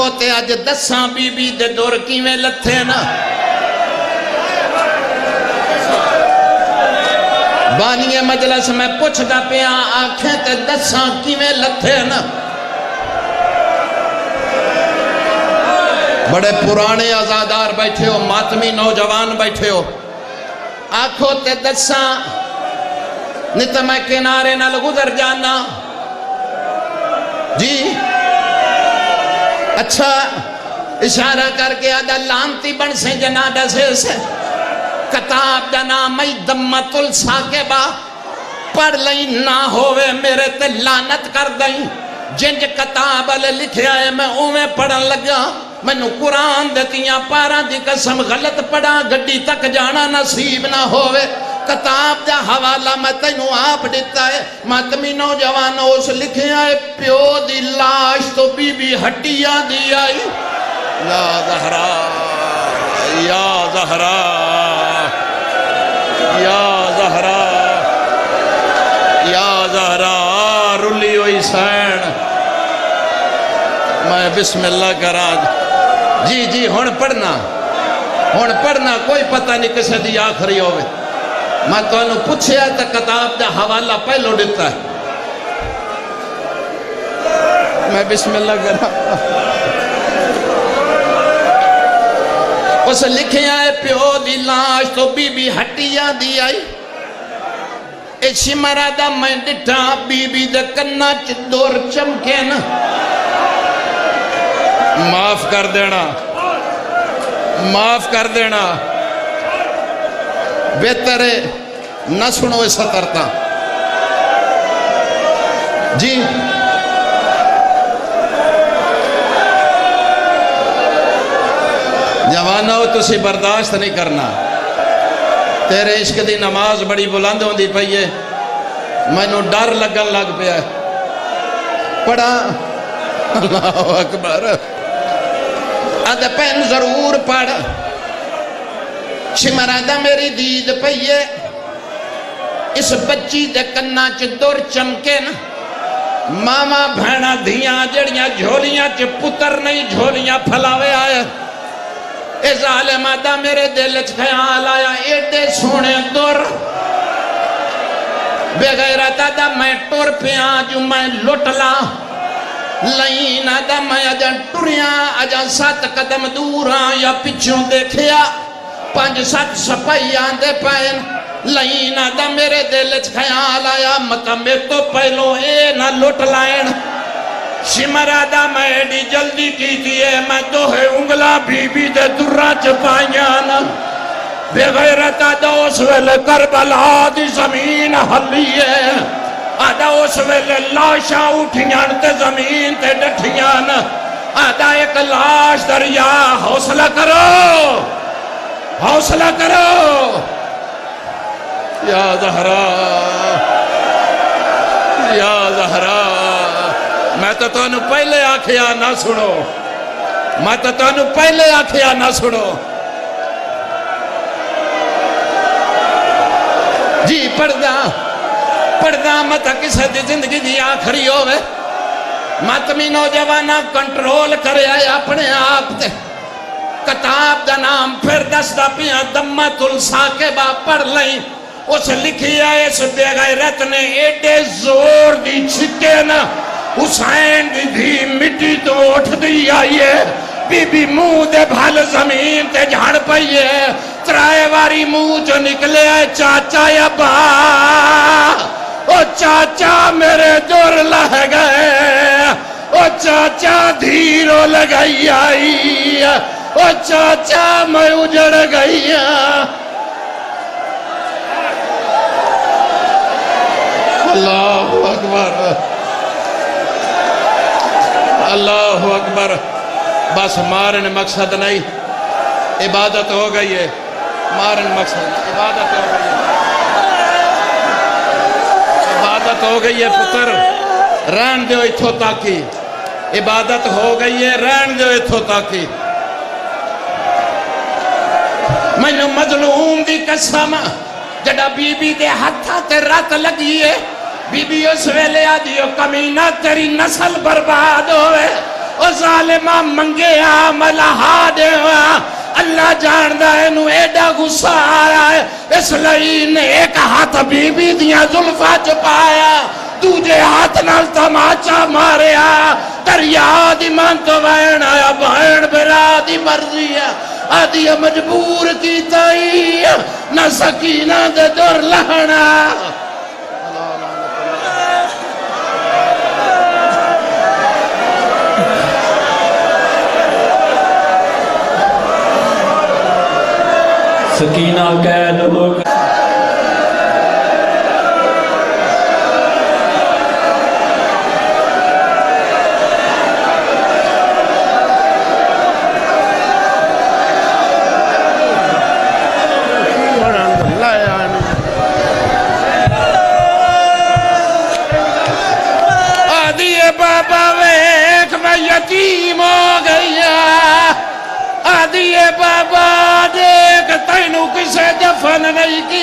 آنکھوں تے اج دساں بی بی دے دور کیویں لتھے نا بانی مجلس میں پوچھ دا پیا آنکھیں تے دساں کیویں لتھے نا بڑے پرانے آزادار بیٹھے ہو ماتمی نوجوان بیٹھے ہو آنکھوں تے دساں نہیں تو میں کنارے نال گزر جانا جی اچھا اشارہ کر کے آدھا لانتی بن سے جنادہ سے کتاب دا نام ای دمت الساکبہ پڑھ لئی نہ ہوئے میرے تے لانت کر دیں جنج کتاب علی لکھیا ہے میں اویں پڑھن لگا میں نو قرآن دیتیاں پارا دی قسم غلط پڑھا گڈی تک جانا نصیب نہ ہوئے کتاب دا حوالہ میں تینوں آپ دیتا ہے ماتمی نوجوانوں اس لکھیا ہے پیو دی لاش تو بی بی ہٹیا دی آئی یا زہرا یا زہرا یا زہرا یا زہرا رلی ہوئی سین میں بسم اللہ کراج جی جی ہون پڑھنا کوئی پتہ نہیں کسے دی آخری ہوئے میں تو انہوں پوچھے ہے تو کتاب دا حوالہ پہلو دیتا ہے میں بسم اللہ کراج اس لکھے آئے پیو دی لاش تو بی بی ہٹیا دی آئی اے شمرہ دا میں ڈٹھا بی بی دا کنہ چدور چمکے نا معاف کر دینا بہتر ہے نہ سنو ایسا ترتا جی جوانا ہو تسی برداشت نہیں کرنا تیرے عشق دی نماز بڑی بلند ہوندی پئیے میں نو ڈر لگن لگ پیا پڑھا اللہ اکبر ادھا پین ضرور پڑھ شمرادہ میری دید پئیے اس بچی دے کنہ چ دور چمکے نا ماما بھینا دھیاں جڑیاں جھولیاں چ پتر نہیں جھولیاں پھلاوے آئے اے ظالمہ دا میرے دل چ خیال آیا ایڈے سونے دور بے غیرتا دا میں ٹور پیاں جو میں لٹلا لائنہ دا میں اجاں ٹریاں اجاں 7 قدم دوراں یا پچھوں دیکھیا 5-7 سپائیاں دے پائن لائنہ دا میرے دل چ خیال آیا مکمے تو پہلو اے نہ لٹ لائن شمرہ دا میں ایڈی جلدی کی دیئے میں دوہے انگلا بی بی دے درہ چپائیاں بے غیرتا دا اس ویلے کربلا دی زمین حلیے آدھا اس ویلے لاشاں اٹھیاں تے زمین تے ڈٹھیاں آدھا ایک لاش دریا حوصلہ کرو یا زہرا میں تو انہوں پہلے آکھیا نہ سنو جی پردہ متا کسے دی زندگی دی آخری ہوئے ماتمی نوجوانہ کنٹرول کرے آئے اپنے آپ تے کتاب دا نام پھر دستا پیاں دمت الساکبہ پڑھ لیں اس لکھی آئے اس بے غیرت نے ایڈے زور دی چھکے نا حسین دی دھی مٹی تو اٹھ دی آئیے بی بی منہ دے بھال زمین تے جھڑ پئیے ترائے واری منہ جو نکلے آئے چاچا یا با او چاچا میرے دور لہ گئے او چاچا دھیرو لگائی آئی او چاچا میں اجڑ گئی اللہ اکبر بس مارن مقصد نہیں عبادت ہو گئی ہے مارن مقصد عبادت ہو گئی ہے پتر رہن دیو اتھو تاکی عبادت ہو گئی ہے رہن دیو اتھو تاکی میں نے مظلوم دی قسم جڑا بی بی دے ہتھا تے رات لگیے بی بی اس ویلے آدیو کمینہ تیری نسل برباد ہوئے او ظالمہ منگیا ملہا دیوا اللہ جاندہ ہے نو ایڈا غصہ آ رہا ہے اس لئی نے ایک ہاتھ بی بی دیاں زلفہ چپایا دوجے ہاتھ نال تماچا ماریا دریا دی من تو وین آیا بہن برا دی مرضی ہے آدھی مجبور کی تائی نہ سکینہ دے دور لہنا سکینہ قید ہو گئی بابا ویکھ میں یتیم ہو گیا آدھی بابا دیکھ تینوں کسے دفن نہیں کی